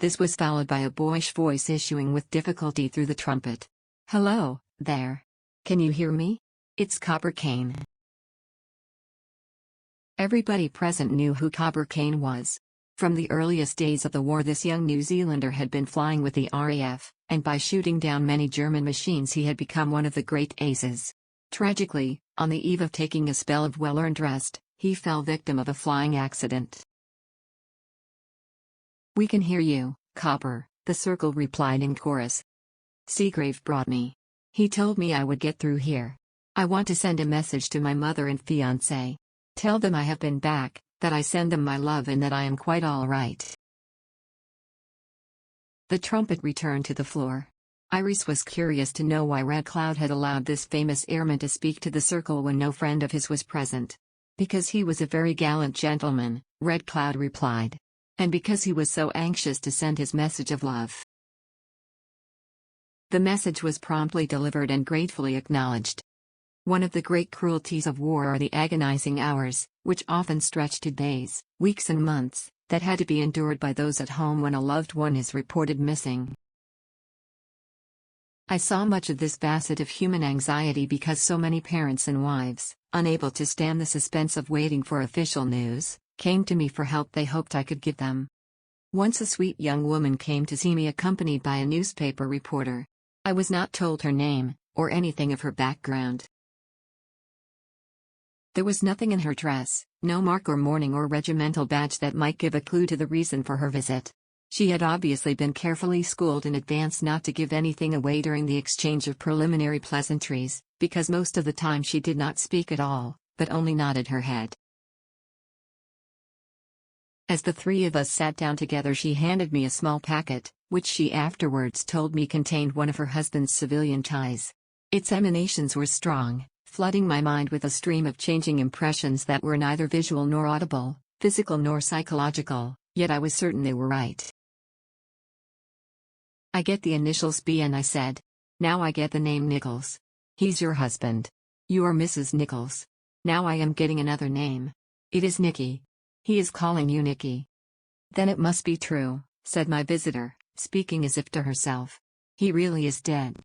This was followed by a boyish voice issuing with difficulty through the trumpet. "Hello, there. Can you hear me? It's Cobber Kain." Everybody present knew who Cobber Kain was. From the earliest days of the war, this young New Zealander had been flying with the R.A.F, and by shooting down many German machines he had become one of the great aces. Tragically, on the eve of taking a spell of well-earned rest, he fell victim of a flying accident. "We can hear you, Cobber," the circle replied in chorus. "Segrave brought me. He told me I would get through here. I want to send a message to my mother and fiancée. Tell them I have been back, that I send them my love and that I am quite all right." The trumpet returned to the floor. Iris was curious to know why Red Cloud had allowed this famous airman to speak to the circle when no friend of his was present. "Because he was a very gallant gentleman," Red Cloud replied. "And because he was so anxious to send his message of love." The message was promptly delivered and gratefully acknowledged. One of the great cruelties of war are the agonizing hours, which often stretch to days, weeks and months, that had to be endured by those at home when a loved one is reported missing. I saw much of this facet of human anxiety because so many parents and wives, unable to stand the suspense of waiting for official news, came to me for help they hoped I could give them. Once a sweet young woman came to see me accompanied by a newspaper reporter. I was not told her name, or anything of her background. There was nothing in her dress, no mark or mourning or regimental badge that might give a clue to the reason for her visit. She had obviously been carefully schooled in advance not to give anything away during the exchange of preliminary pleasantries, because most of the time she did not speak at all, but only nodded her head. As the three of us sat down together, she handed me a small packet, which she afterwards told me contained one of her husband's civilian ties. Its emanations were strong, flooding my mind with a stream of changing impressions that were neither visual nor audible, physical nor psychological, yet I was certain they were right. "I get the initials BN," I said. "Now I get the name Nichols. He's your husband. You are Mrs. Nichols. Now I am getting another name. It is Nicky. He is calling you Nicky." "Then it must be true," said my visitor, speaking as if to herself. "He really is dead."